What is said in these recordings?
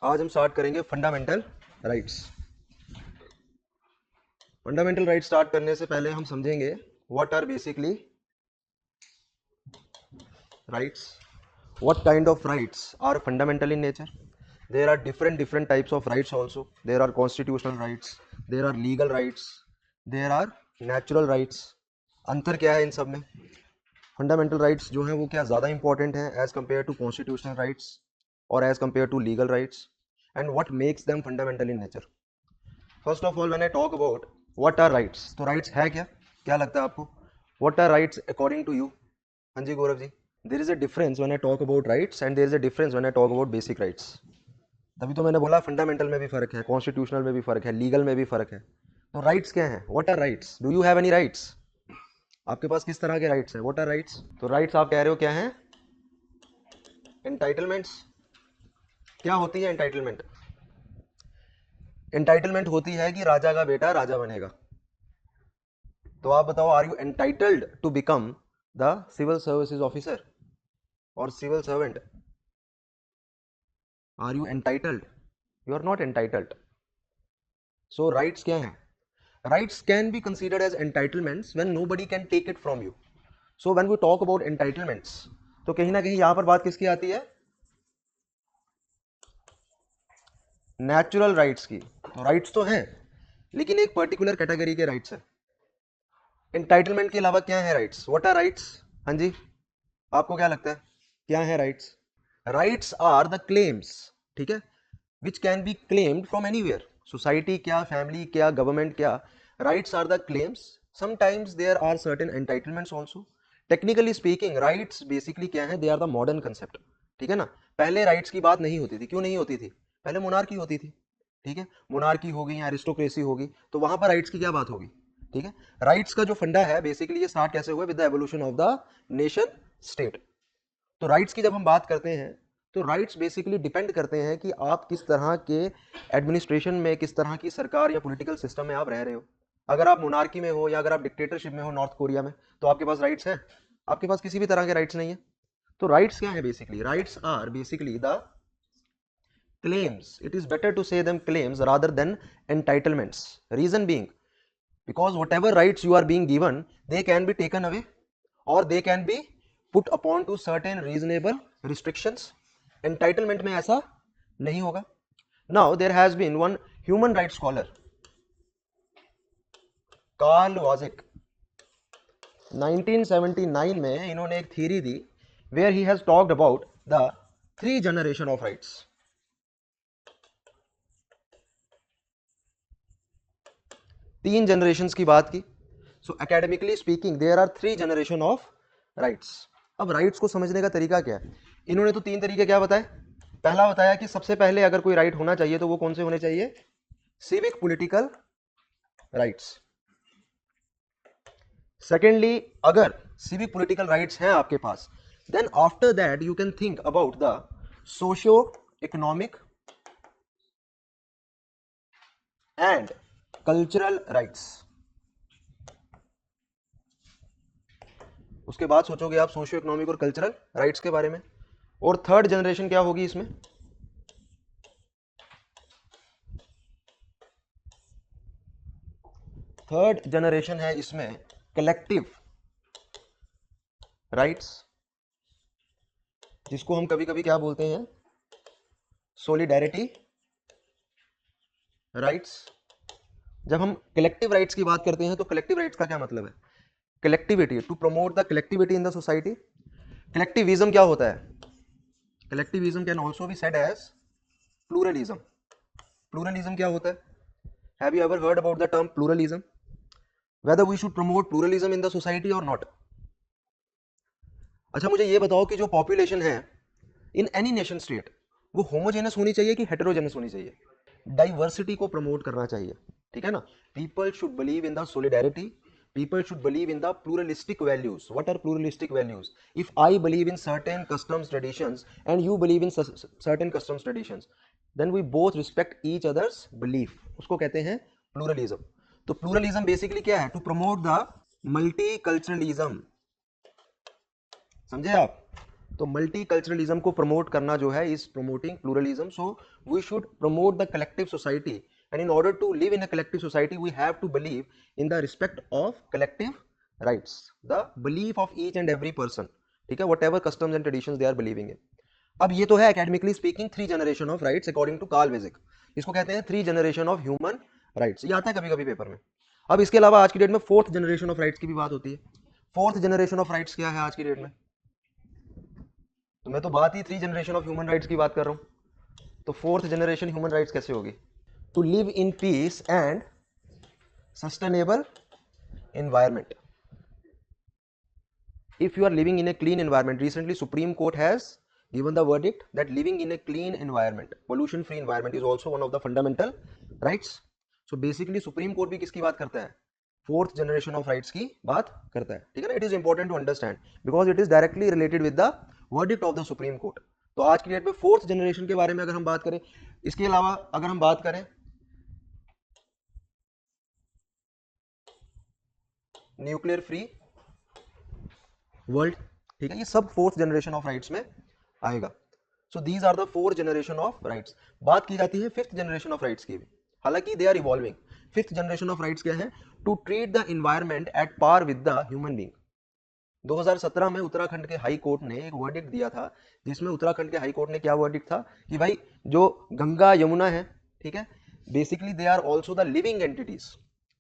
आज हम स्टार्ट करेंगे fundamental rights. Fundamental rights start करने से पहले हम समझेंगे what are basically rights, what kind of rights are fundamental in nature. There are different types of rights also. There are constitutional rights, there are legal rights, there are natural rights. अंतर क्या है इन सब में? Fundamental rights जो हैं वो क्या ज़्यादा इंपॉर्टेंट हैं as compare to constitutional rights और as compare to legal rights, and what makes them fundamental in nature. First of all when I talk about what are rights, तो राइट्स है क्या? क्या लगता है आपको? What are rights according to you? हाँ जी Gaurav ji. There is a difference when I talk about rights and there is a difference when I talk about basic rights. तभी तो मैंने बोला फंडामेंटल में भी फर्क है, कॉन्स्टिट्यूशनल में भी फर्क है, लीगल में भी फर्क है. तो राइट्स क्या है? What are rights? Do you have any rights? आपके पास किस तरह के राइट्स हैं? What are rights? तो राइट्स आप कह रहे हो क्या है? एंटाइटलमेंट्स. क्या होती है एंटाइटलमेंट? एंटाइटलमेंट होती है कि राजा का बेटा राजा बनेगा. तो आप बताओ, are you entitled to become the civil services officer और civil servant? Are you entitled? You are not entitled. So rights क्या है? Rights can be considered as entitlements when nobody can take it from you. So when we talk about entitlements, तो कहीं ना कहीं यहां पर बात किसकी आती है? नेचुरल राइट्स की. तो राइट्स तो हैं, लेकिन एक पर्टिकुलर कैटेगरी के राइट्स है. एंटाइटलमेंट के अलावा क्या है राइट्स? What are rights? हाँ जी, आपको क्या लगता है क्या है rights? Rights are the claims, ठीक है, which can be claimed from anywhere. Society क्या, फैमिली क्या, गवर्नमेंट क्या, rights are the claims. Sometimes there are certain entitlements also. Technically speaking rights basically क्या है? They are the modern concept. ठीक है ना. पहले राइट्स की बात नहीं होती थी. क्यों नहीं होती थी? पहले मोनार्की होती थी. ठीक है, मोनार्की होगी या एरिस्टोक्रेसी होगी, तो वहां पर राइट्स की क्या बात होगी? ठीक है. राइट्स का जो फंडा है बेसिकली ये स्टार्ट कैसे हुआ? With the evolution of the nation state. तो राइट्स की जब हम बात करते हैं तो राइट्स बेसिकली डिपेंड करते हैं कि आप किस तरह के एडमिनिस्ट्रेशन में, किस तरह की सरकार या पॉलिटिकल सिस्टम में आप रह रहे हो. अगर आप मोनार्की में हो या अगर आप डिक्टेटरशिप में हो नॉर्थ कोरिया में, तो आपके पास राइट्स हैं? आपके पास किसी भी तरह के राइट्स नहीं है. तो राइट्स क्या है basically? Rights are basically the claims. It is better to say them claims rather than entitlements. Reason being, because whatever rights you are being given, they can be taken away or they can be put upon to certain reasonable restrictions. Entitlement में ऐसा नहीं होगा. Now there has been one human rights scholar, Karel Vasak. 1979 में इन्होंने एक theory दी where he has talked about the three generation of rights. तीन generations की बात की. So academically speaking there are three generation of rights. अब rights को समझने का तरीका क्या है? इन्होंने तो तीन तरीके क्या बताए? पहला बताया कि सबसे पहले अगर कोई राइट होना चाहिए तो वो कौन से होने चाहिए? Civic political rights. सेकेंडली, अगर सिविक पॉलिटिकल राइट्स हैं आपके पास, then after that you can think about the socio economic and cultural rights. उसके बाद सोचोगे आप सोशियो इकोनॉमिक और कल्चरल राइट्स के बारे में. और थर्ड जनरेशन क्या होगी इसमें? थर्ड जनरेशन है इसमें कलेक्टिव राइट्स, जिसको हम कभी कभी क्या बोलते हैं? Solidarity rights. जब हम कलेक्टिव राइट्स की बात करते हैं तो कलेक्टिव राइट्स का क्या मतलब है? Collectivity, to promote the collectivity in the society. Collectivism क्या होता है? Collectivism can also be said as pluralism. Pluralism क्या होता है? Have you ever heard about the term pluralism? whether we should promote pluralism in the society or not. अच्छा मुझे ये बताओ कि जो पॉपुलेशन है इन एनी नेशन स्टेट, वो होमोजेनस होनी चाहिए कि हेटेरोजेनस होनी चाहिए? डाइवर्सिटी को प्रमोट करना चाहिए. ठीक है ना. People should believe in the solidarity. People should believe in the pluralistic values. What are pluralistic values? If I believe in certain customs traditions and you believe in certain customs traditions, then we both respect each other's belief. उसको कहते हैं pluralism. तो pluralism basically क्या है? To promote the multi culturalism. समझे आप? तो multiculturalism को प्रमोट करना जो है is promoting pluralism. So we should promote the collective society, and in order to live in a collective society we have to believe in the respect of collective rights, the belief of each and every person. ठीक है, whatever customs and traditions they are believing in. अब ये तो है academically speaking 3 generation of rights according to Karel Vasak. इसको कहते हैं 3 generation of human rights. ये आता है कभी कभी पेपर में. अब इसके अलावा आज की डेट में 4th जनरेशन ऑफ राइट्स की भी बात होती है. 4th जनरेशन ऑफ राइट्स क्या है आज की डेट में? तो मैं तो बात ही 3 जनरेशन ऑफ ह्यूमन राइट्स की बात कर रहा हूं. तो 4th जनरेशन ह्यूमन राइट्स कैसे होगी? To live in peace and sustainable environment. If you are living in a clean environment, recently Supreme Court has given the verdict that living in a clean environment, pollution free environment is also one of the fundamental rights. So basically Supreme Court भी किसकी बात करता है? 4th generation of rights की बात करता है. ठीक है ना? It is important to understand because it is directly related with the verdict of the Supreme Court. तो आज की डेट में 4th generation के बारे में अगर हम बात करें, इसके अलावा अगर हम बात करें न्यूक्लियर फ्री वर्ल्ड, ठीक है, ये सब 4th जनरेशन ऑफ राइट्स में आएगा. So these are the 4 generation of rights. बात की जाती है 5th जनरेशन ऑफ राइट्स की भी, हालांकि they are evolving. 5th generation of rights क्या है? To treat the environment at par with the human being. 2017 में उत्तराखंड के हाई कोर्ट ने एक वर्डिक्ट दिया था, जिसमें उत्तराखंड के हाई कोर्ट ने क्या वर्डिक्ट था कि भाई जो गंगा यमुना है, ठीक है, basically they are also the living entities.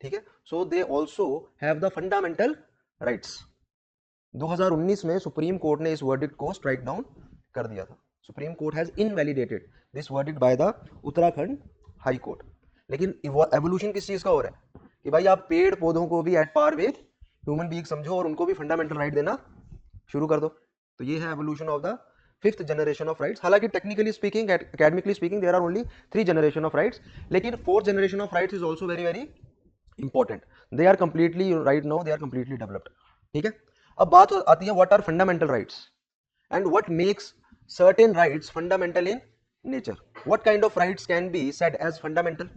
ठीक है, so they also have the fundamental rights. 2019 में सुप्रीम कोर्ट ने इस वर्डिक्ट को स्ट्राइक डाउन कर दिया था. Supreme court has invalidated this verdict by the Uttarakhand high court. लेकिन एवोल्यूशन किस चीज का हो रहा है कि भाई आप पेड़ पौधों को भी at par with human being समझो और उनको भी फंडामेंटल राइट देना शुरू कर दो. तो ये है evolution of the 5th generation of rights. हालांकि technically speaking, academically speaking there are only 3 generation of rights, लेकिन 4th generation of rights is also very very important. They are completely right now, they are completely developed. ठीक है, अब बात आती है what are fundamental rights and what makes certain rights fundamental in nature. What kind of rights can be said as fundamental?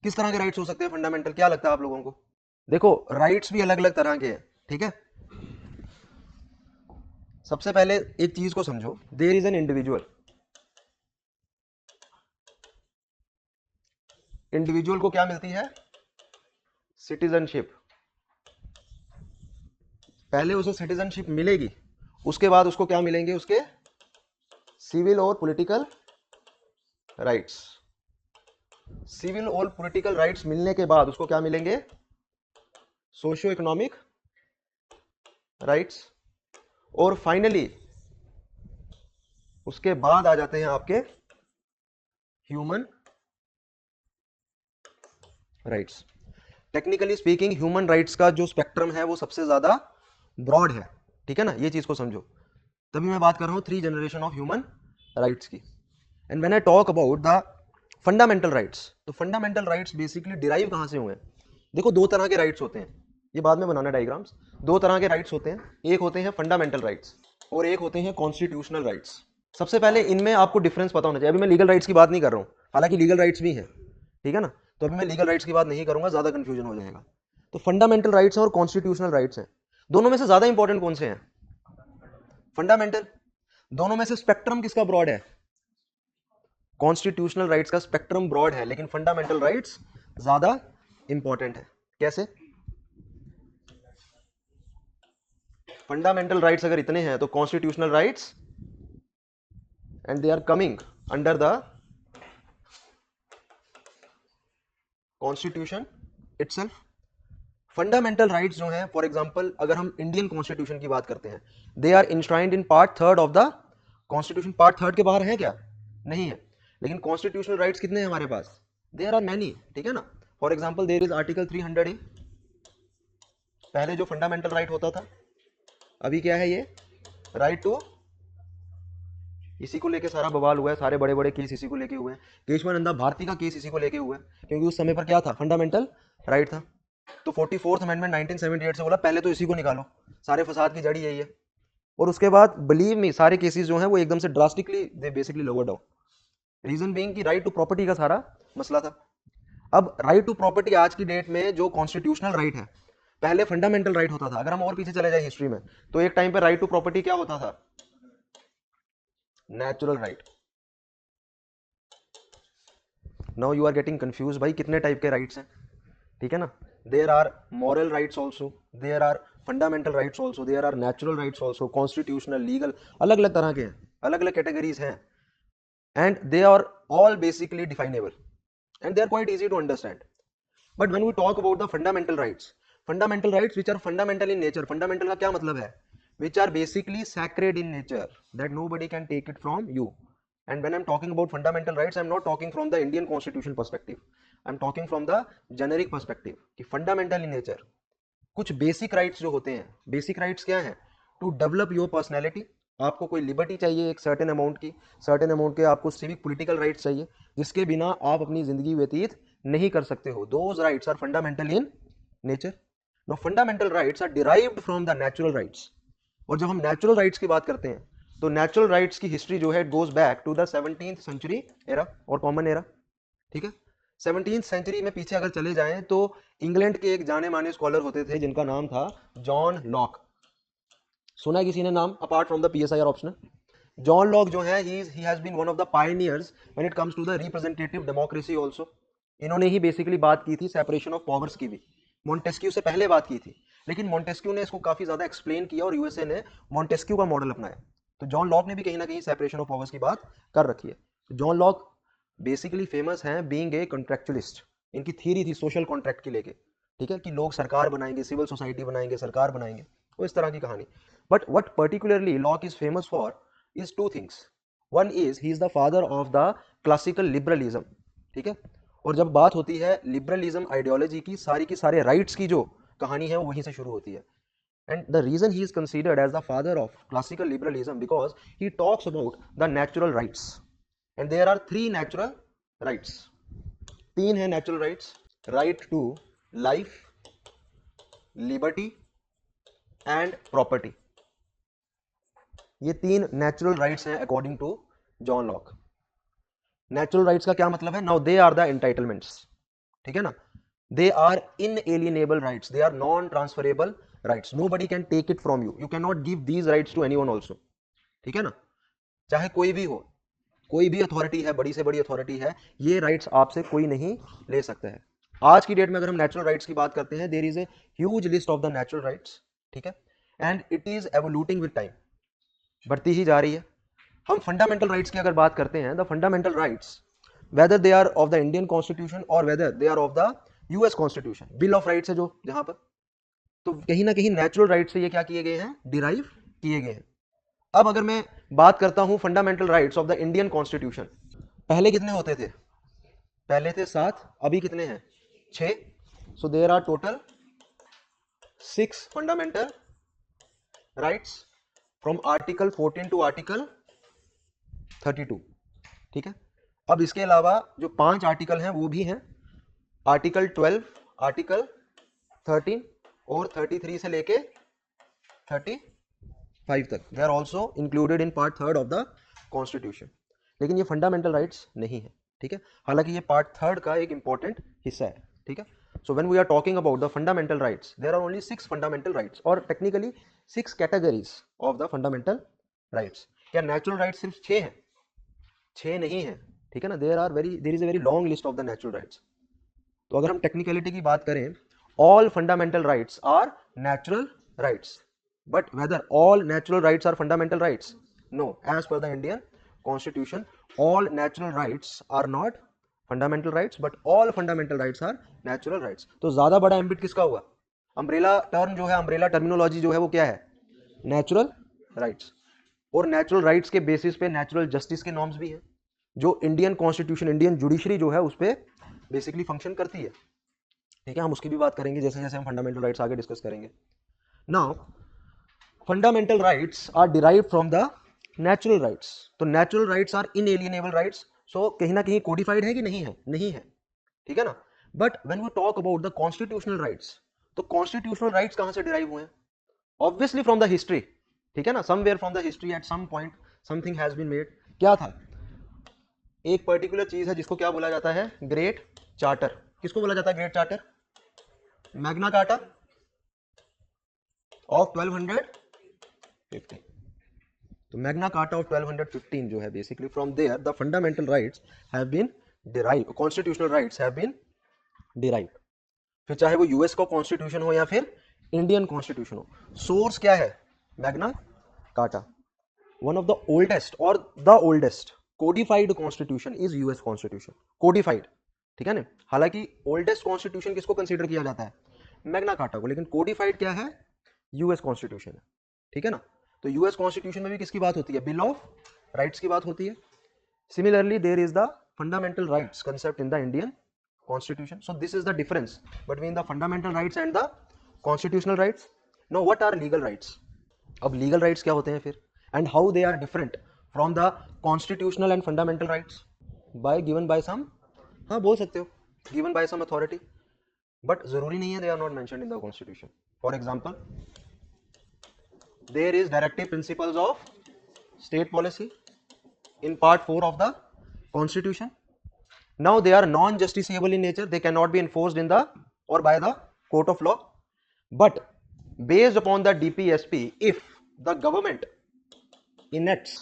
किस तरह के rights हो सकते हैं फंडामेंटल? क्या लगता है आप लोगों को? देखो, राइट्स भी अलग अलग तरह के हैं. ठीक है, सबसे पहले एक चीज को समझो, there is an individual. Individual को क्या मिलती है? सिटीजनशिप. पहले उसे सिटीजनशिप मिलेगी, उसके बाद उसको क्या मिलेंगे? उसके सिविल और पॉलिटिकल राइट्स. सिविल और पॉलिटिकल राइट्स मिलने के बाद उसको क्या मिलेंगे? Socio economic rights. और फाइनली उसके बाद आ जाते हैं आपके human rights. Technically speaking human rights का जो स्पेक्ट्रम है वो सबसे ज्यादा ब्रॉड है. ठीक है ना, ये चीज को समझो. तभी मैं बात कर रहा हूं 3 जनरेशन ऑफ ह्यूमन राइट्स की. And when I talk about the fundamental rights, तो फंडामेंटल राइट्स बेसिकली डिराइव कहां से हुए हैं? देखो, 2 तरह के राइट्स होते हैं, ये बाद में बनाना डायग्राम्स. 2 तरह के राइट्स होते हैं, एक होते हैं फंडामेंटल राइट्स और एक होते हैं कॉन्स्टिट्यूशनल राइट्स. सबसे पहले इनमें आपको डिफरेंस पता होना चाहिए. अभी मैं लीगल राइट्स की बात नहीं कर रहा हूं, हालांकि लीगल राइट्स भी हैं. ठीक है ना, तो अभी मैं लीगल राइट्स की बात नहीं करूंगा, ज्यादा कंफ्यूजन हो जाएगा. तो फंडामेंटल राइट्स और कॉन्स्टिट्यूशनल राइट्स हैं. दोनों में से ज्यादा इंपॉर्टेंट कौन से हैं? फंडामेंटल. दोनों में से स्पेक्ट्रम किसका ब्रॉड है? कॉन्स्टिट्यूशनल राइट्स का स्पेक्ट्रम ब्रॉड है, लेकिन फंडामेंटल राइट्स ज्यादा इंपॉर्टेंट है. कैसे? फंडामेंटल राइट्स अगर इतने हैं तो constitutional rights and they are coming under the constitution itself. Fundamental rights जो हैं, फॉर एग्जांपल अगर हम इंडियन कॉन्स्टिट्यूशन की बात करते हैं, they are enshrined in part 3 of the constitution. Part 3 के बाहर है क्या? नहीं है. लेकिन कॉन्स्टिट्यूशनल राइट्स कितने हैं हमारे पास? There are many. ठीक है ना, for example there is article 300A. पहले जो फंडामेंटल राइट होता था, अभी क्या है ये? Right to. इसी को लेके सारा बवाल हुआ है, सारे बड़े बड़े केस इसी को लेके हुए हैं. केशवानंदा भारती का केस इसी को लेके हुआ है, क्योंकि उस समय पर क्या था? फंडामेंटल राइट था. तो 44th अमेंडमेंट 1978 से बोला पहले तो इसी को निकालो, सारे फसाद की जड़ यही है. और उसके बाद बिलीव मी सारे केसेस जो हैं वो एकदम से drastically they basically lower down. Reason being कि राइट टू प्रॉपर्टी का सारा मसला था. अब राइट टू प्रॉपर्टी आज की डेट में जो कॉन्स्टिट्यूशनल राइट है, पहले फंडामेंटल राइट होता था. अगर हम और पीछे चले जाए हिस्ट्री में, तो एक टाइम पे राइट टू प्रॉपर्टी क्या होता था? Natural right. Now you are getting confuse, भाई कितने टाइप के राइट्स हैं, ठीक है ना। There are moral rights also, there are fundamental rights also, there are natural rights also, constitutional, legal, अलग अलग तरह के हैं, अलग अलग कैटेगरीज हैं, and they are all basically definable and they are quite easy to understand. But when we talk about the fundamental rights which are fundamental in nature, fundamental का क्या मतलब है, which are basically sacred in nature that nobody can take it from you. And when I'm talking about fundamental rights, I'm not talking from the Indian constitution perspective, I'm talking from the generic perspective कि fundamental in nature कुछ basic rights जो होते हैं, basic rights क्या है, to develop your personality, आपको कोई liberty चाहिए एक सर्टेन अमाउंट की, सर्टेन अमाउंट के आपको सिविक पॉलिटिकल राइट्स चाहिए जिसके बिना आप अपनी जिंदगी व्यतीत नहीं कर सकते हो, those rights are fundamental in nature. No fundamental rights are derived from the natural rights. और जब हम नेचुरल राइट्स की बात करते हैं तो नेचुरल राइट्स की हिस्ट्री जो है it goes back to the 17th century era और कॉमन एरा, ठीक है। 17th सेंचुरी में पीछे अगर चले जाएं तो इंग्लैंड के एक जाने माने स्कॉलर होते थे जिनका नाम था जॉन लॉक। सुना है किसी ने नाम apart from the PSIR optional? John Locke जो है he has been one of the pioneers when it comes to the representative democracy also. इन्होंने ही बेसिकली बात की थी सेपरेशन ऑफ पावर्स की भी, मॉन्टेस्क्यू से पहले बात की थी, लेकिन मॉन्टेस्क्यू ने इसको काफी ज्यादा एक्सप्लेन किया और यूएसए ने मॉन्टेस्क्यू का मॉडल अपनाया। तो जॉन लॉक ने भी कहीं ना कहीं सेपरेशन ऑफ पावर्स की बात कर रखी है। जॉन लॉक बेसिकली फेमस हैं बीइंग ए कॉन्ट्रैक्चुअलिस्ट, इनकी थ्योरी थी सोशल कॉन्ट्रैक्ट की लेके, ठीक है, कि लोग सरकार बनाएंगे, सिविल सोसाइटी बनाएंगे, सरकार बनाएंगे, वो इस तरह की कहानी। But what particularly lock is famous for is two things. One is he is the father of the classical liberalism, ठीक है। और जब बात होती है लिबरलिज्म आइडियोलॉजी की सारे राइट्स की जो कहानी है वो वहीं से शुरू होती है। And the reason he is considered as the father of classical liberalism because he talks about the natural rights. And there are three natural rights. तीन है natural rights: right to life, liberty and property. ये तीन natural rights हैं according to John Locke. Natural rights का क्या मतलब है? Now they are the entitlements, ठीक है ना। They are inalienable rights. They are non-transferable rights. Nobody can take it from you. You cannot give these rights to anyone also. ठीक है ना, चाहे कोई भी हो, कोई भी अथॉरिटी है, बड़ी से बड़ी अथॉरिटी है, ये राइट्स आपसे कोई नहीं ले सकता है। आज की डेट में अगर हम नेचुरल राइट्स की बात करते हैं, there is a huge list of the natural rights, ठीक है, and it is evoluting with time, बढ़ती ही जा रही है। हम फंडामेंटल राइट्स की अगर बात करते हैं, the fundamental rights whether they are of the Indian constitution और whether they are of the US constitution, bill of rights है जो जहां पर, तो कहीं ना कहीं नेचुरल राइट से ये क्या किए गए हैं, डिराइव किए गए हैं। अब अगर मैं बात करता हूं fundamental rights of the Indian constitution, पहले कितने होते थे? पहले थे 7, अभी कितने हैं? 6। So there are total 6 fundamental rights from article 14 to article 32, ठीक है। अब इसके अलावा जो 5 आर्टिकल हैं वो भी हैं, आर्टिकल 12, आर्टिकल 13 और 33 से लेके 35 तक, they are also included in part 3 of the constitution. लेकिन ये फंडामेंटल राइट्स नहीं है, ठीक है, हालांकि ये पार्ट 3 का एक इंपॉर्टेंट हिस्सा है, ठीक है। So when we are talking about the fundamental rights, there are only 6 fundamental rights और technically 6 categories of the fundamental rights. क्या नेचुरल राइट्स सिर्फ 6 हैं? 6 नहीं है, ठीक है ना, there is a very long list of the natural rights. तो अगर हम टेक्निकलिटी की बात करें, all fundamental rights are natural rights, but whether all natural rights are fundamental rights? No, as per the Indian constitution all natural rights are not fundamental rights, but all fundamental rights are natural rights. तो ज्यादा बड़ा ambit किसका हुआ? Umbrella term जो है, umbrella terminology जो है वो क्या है? Natural rights. और नेचुरल राइट्स के बेसिस पे नेचुरल जस्टिस के नॉर्म्स भी हैं जो इंडियन कॉन्स्टिट्यूशन, इंडियन जुडिशरी जो है उस पर बेसिकली फंक्शन करती है, ठीक है। हम उसकी भी बात करेंगे जैसे जैसे हम फंडामेंटल राइट्स आगे डिस्कस करेंगे। Now fundamental rights are derived from the natural rights. तो natural rights are inalienable rights, so कहीं ना कहीं कोडिफाइड है कि नहीं है? नहीं है, ठीक है ना। But when we talk about the constitutional rights, तो कॉन्स्टिट्यूशनल राइट्स कहां से डिराइव हुए हैं? ऑब्वियसली फ्रॉम द हिस्ट्री, ठीक है ना, somewhere from the history at some point something has been made. क्या था? एक पर्टिकुलर चीज है जिसको क्या बोला जाता है? Great charter. किसको बोला जाता है great charter? Magna Carta of 1250। तो मैग्ना कार्टा ऑफ 1215 जो है basically from there the fundamental rights have been derive, constitutional rights have been derive. फिर चाहे वो यूएस का कॉन्स्टिट्यूशन हो या फिर इंडियन कॉन्स्टिट्यूशन हो, सोर्स क्या है? Magna Carta. One of the oldest और the oldest codified constitution is US constitution, codified, ठीक है ना। हालांकि ओल्डेस्ट कॉन्स्टिट्यूशन किसको कंसीडर किया जाता है? मैग्ना कार्टा को, लेकिन कोडिफाइड क्या है? यूएस कॉन्स्टिट्यूशन है, ठीक है ना। तो यूएस कॉन्स्टिट्यूशन में भी किसकी बात होती है? बिल ऑफ राइट्स की बात होती है। Similarly there is the fundamental rights concept in the Indian constitution. So this is the difference between the fundamental rights and the constitutional rights. Now what are legal rights? अब legal rights क्या होते हैं फिर, and how they are different from the constitutional and fundamental rights? By given by some, हाँ बोल सकते हो, given by some authority, but जरूरी नहीं है they are not mentioned in the constitution. For example, there is directive principles of state policy in part 4 of the constitution. Now they are non-justiciable in nature, they cannot be enforced in the or by the court of law, but based upon the DPSP, if the government enacts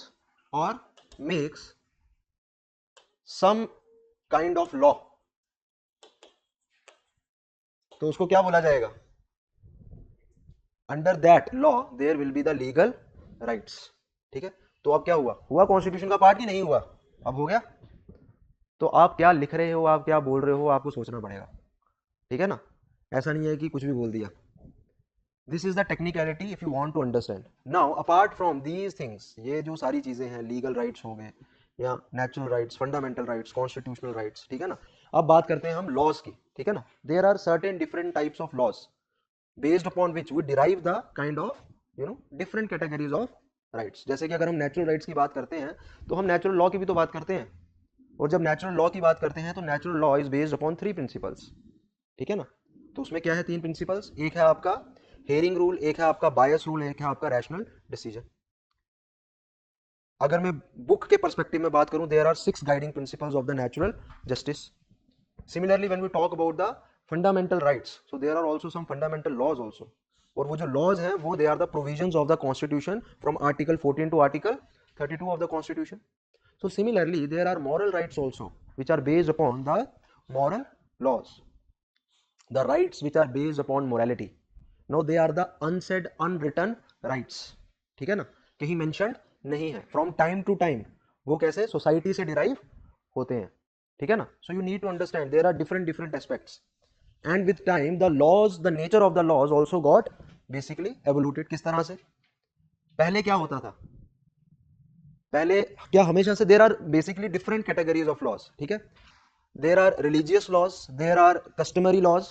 or makes some kind of law, तो उसको क्या बोला जाएगा? Under that law there will be the legal rights, ठीक है। तो अब क्या हुआ कॉन्स्टिट्यूशन का पार्ट ही नहीं हुआ, अब हो गया। तो आप क्या लिख रहे हो, आप क्या बोल रहे हो, आपको सोचना पड़ेगा, ठीक है ना। ऐसा नहीं है कि कुछ भी बोल दिया। This is the technicality if you want to understand. Now apart from these things, ये जो सारी चीजें हैं, लीगल राइट्स हो गए या natural rights, fundamental rights, constitutional rights, ठीक है ना। अब बात करते हैं हम लॉज की, ठीक है ना। There are certain different types of laws based upon which we derive the kind of different categories of rights. जैसे कि अगर हम नेचुरल राइट्स की बात करते हैं तो हम नेचुरल लॉ की भी तो बात करते हैं, और जब नेचुरल लॉ की बात करते हैं तो natural law is based upon 3 principles, ठीक है ना। तो उसमें क्या है? 3 प्रिंसिपल्स, एक है आपका हेयरिंग रूल, एक है आपका बायस रूल, एक है आपका रैशनल डिसीजन। अगर मैं बुक के पर्सपेक्टिव में बात करूं, there are 6 guiding principles of the natural justice. Similarly when we talk about the fundamental rights, so there are also some fundamental laws also, और वो जो लॉज हैं वो they are the provisions of the constitution from article 14 to article 32 of the constitution. So similarly, there are moral rights also, which are based upon the moral laws. The rights which are based upon morality. Now they are the unsaid, unwritten rights. ठीक है ना, कहीं mentioned नहीं है। From time to time, वो कैसे society से derive होते हैं, ठीक है ना। So you need to understand there are different aspects. And with time, the laws, the nature of the laws also got basically evoluted. किस तरह से? पहले क्या होता था? पहले क्या हमेशा से there are basically different categories of laws, ठीक है। There are religious laws, there are customary laws,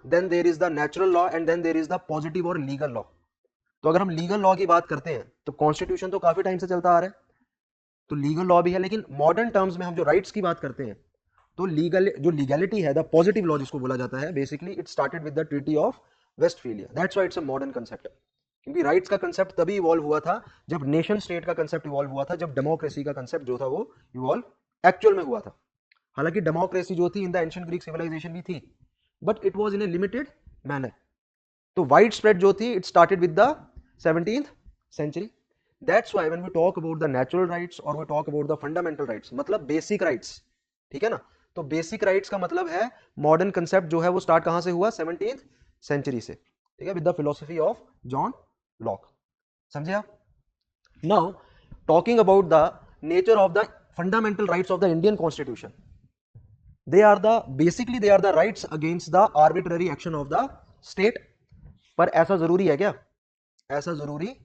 then there is the natural law, and then there is the positive और लीगल लॉ। तो अगर हम लीगल लॉ की बात करते हैं तो कॉन्स्टिट्यूशन तो काफी टाइम से चलता आ रहा है, तो लीगल लॉ भी है, लेकिन मॉडर्न टर्म्स में हम जो राइट्स की बात करते हैं तो लीगल जो लीगैलिटी है, द पॉजिटिव लॉ जिसको बोला जाता है, basically it started with the treaty of Westphalia. That's why it's a modern concept. क्योंकि राइट्स का कंसेप्ट तभी इवॉल्व हुआ था जब नेशन स्टेट का कंसेप्ट इवॉल्व हुआ था, जब डेमोक्रेसी का कंसेप्ट जो था वो इवॉल्व एक्चुअल में हुआ था। हालांकि डेमोक्रेसी जो थी in the ancient Greek civilization भी थी, but it was in a limited manner. तो वाइड स्प्रेड जो थी it started with the 17th century. That's why when we talk about the natural rights और we talk about the fundamental rights, मतलब basic rights, ठीक है ना। तो basic rights का मतलब है मॉडर्न कंसेप्ट जो है वो स्टार्ट कहां से हुआ? 17th सेंचुरी से, ठीक है, with the philosophy of John Locke. समझे आप? Now talking about the nature of the fundamental rights of the Indian constitution, they are the basically they are the rights against the arbitrary action of the state. पर ऐसा जरूरी है क्या? ऐसा जरूरी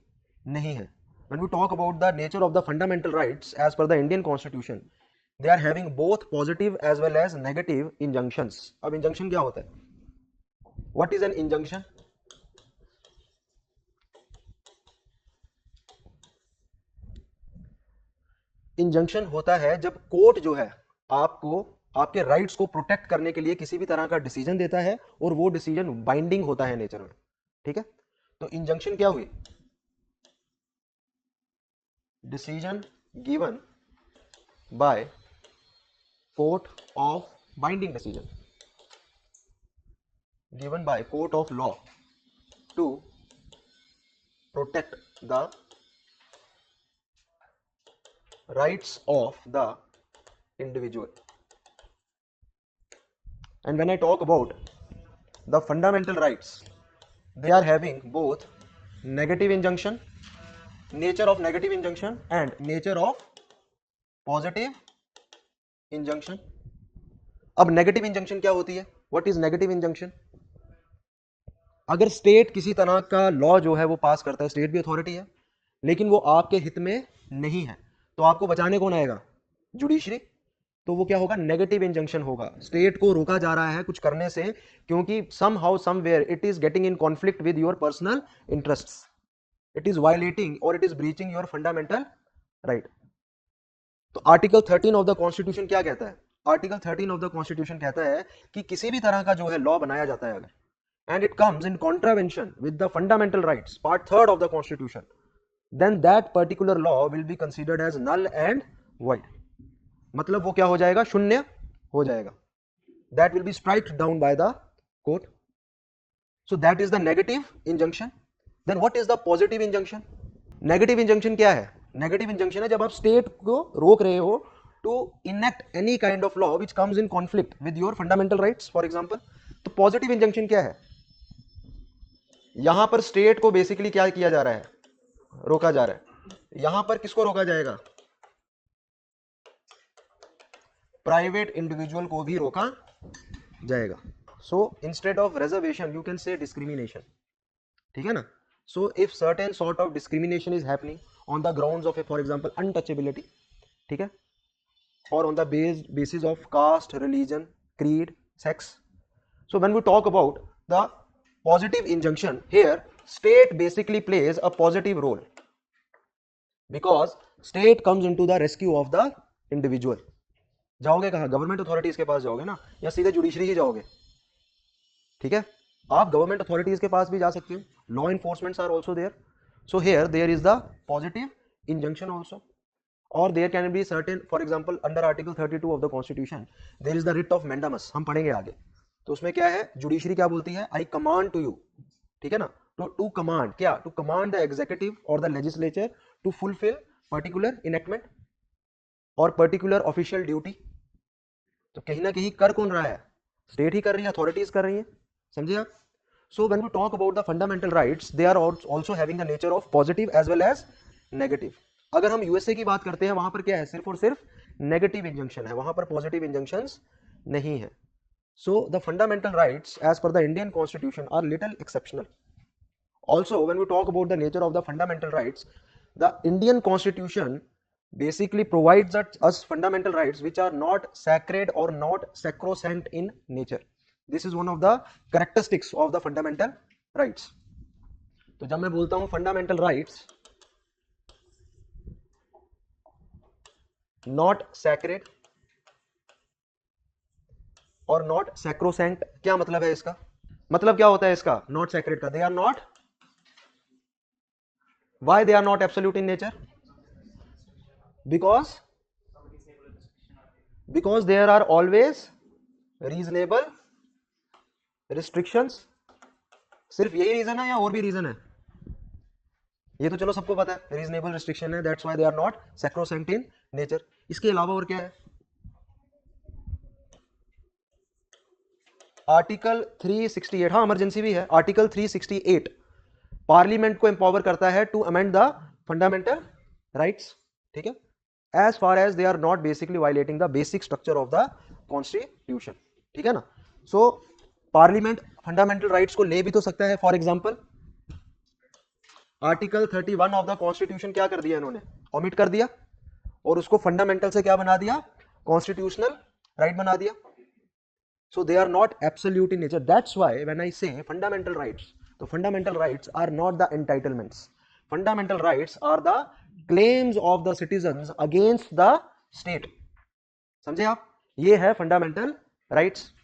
नहीं है। when we talk about the nature of the fundamental rights as per the Indian constitution, they are having both positive as well as negative injunctions. अब injunction क्या होता है? what is an injunction? Injunction होता है जब court जो है आपको आपके राइट्स को प्रोटेक्ट करने के लिए किसी भी तरह का डिसीजन देता है और वो डिसीजन बाइंडिंग होता है नेचर में, ठीक है। तो इंजंक्शन क्या हुई? Decision given by court of binding, decision given by court of law to protect the rights of the individual. And when I talk about the fundamental rights, they are having both negative injunction, nature of negative injunction, and nature of positive injunction. अब negative injunction क्या होती है? What is negative injunction? अगर state किसी तरह का law जो है वो पास करता है, स्टेट भी अथॉरिटी है, लेकिन वो आपके हित में नहीं है, तो आपको बचाने कौन आएगा? जुडिशरी. तो वो क्या होगा? नेगेटिव इंजंक्शन होगा. स्टेट को रोका जा रहा है कुछ करने से क्योंकि somehow somewhere it is getting in conflict with your personal interests, it is violating और it is breaching your fundamental right. तो आर्टिकल 13 ऑफ द कॉन्स्टिट्यूशन क्या कहता है? आर्टिकल 13 ऑफ द कॉन्स्टिट्यूशन कहता है कि किसी भी तरह का जो है लॉ बनाया जाता है अगर and it comes in contravention with the fundamental rights, part 3 of the constitution, then that particular law will be considered as null and void. मतलब वो क्या हो जाएगा? शून्य हो जाएगा. That will be striked down by the court. So that is the negative injunction. Then what is the positive injunction? Negative injunction क्या है? नेगेटिव इंजंक्शन है जब आप स्टेट को रोक रहे हो to enact any kind of law which comes in conflict with your fundamental rights, for example. तो पॉजिटिव इंजंक्शन क्या है? यहां पर स्टेट को बेसिकली क्या किया जा रहा है? रोका जा रहा है. यहां पर किसको रोका जाएगा? प्राइवेट इंडिविजुअल को भी रोका जाएगा. So instead of reservation you can say discrimination. ठीक है ना? So if certain sort of discrimination is happening on the grounds of a, for example, untouchability, ठीक है, or on the basis of caste, religion, creed, sex. So when we talk about the positive injunction, here state basically plays a positive role because state comes into the rescue of the individual. जाओगे कहाँ? Government authorities के पास जाओगे ना, या सीधे judiciary ही जाओगे? ठीक है, आप गवर्नमेंट अथॉरिटीज के पास भी जा सकते हो. Law enforcements are also there. So here there is the positive injunction also, or there can be certain, for example, under article 32 of the constitution there is the writ of mandamus. हम पढ़ेंगे आगे. तो उसमें क्या है? Judiciary क्या बोलती है? I command to you. ठीक है ना? तो to command क्या? To command the executive or the legislature to fulfill particular enactment or particular official duty. तो कहीं ना कहीं कर कौन रहा है? स्टेट ही कर रही है, अथॉरिटीज कर रही है. समझे आप? So when we talk about the fundamental rights, they are also having the nature of positive as well as negative. अगर हम यूएसए की बात करते हैं, वहां पर क्या है? सिर्फ और सिर्फ नेगेटिव इंजंक्शन है, वहां पर पॉजिटिव इंजंक्शंस नहीं है. So the fundamental rights as per the Indian constitution are little exceptional. Also when we talk about the nature of the fundamental rights, the Indian constitution basically provides us fundamental rights which are not sacred or not sacrosanct in nature. This is one of the characteristics of the fundamental rights. तो जब मैं बोलता हूं fundamental rights not sacred और not sacrosanct, क्या मतलब है इसका? मतलब क्या होता है इसका not sacred का? They are not. Why they are not absolute in nature? Because there are always reasonable restrictions. सिर्फ यही रीजन है या और भी रीजन है? ये तो चलो सबको पता है, रीजनेबल रिस्ट्रिक्शन है, that's why they are not sacrosanct in nature. इसके अलावा और क्या है? आर्टिकल 368, हाँ इमरजेंसी भी है. आर्टिकल 368 पार्लियामेंट को एम्पावर करता है to amend the fundamental rights. ठीक है, as far as they are not basically violating the basic structure of the constitution. ठीक है ना? सो पार्लियामेंट फंडामेंटल राइट्स को ले भी तो सकता है. For example article 31 of the constitution क्या कर दिया इन्होंने? ओमिट कर दिया और उसको फंडामेंटल से क्या बना दिया? कॉन्स्टिट्यूशनल राइट बना दिया. So they are not absolute in nature. That's why when I say fundamental rights, तो fundamental rights are not the entitlements. Fundamental rights are the claims of the citizens against the state. समझे आप? ये है fundamental rights.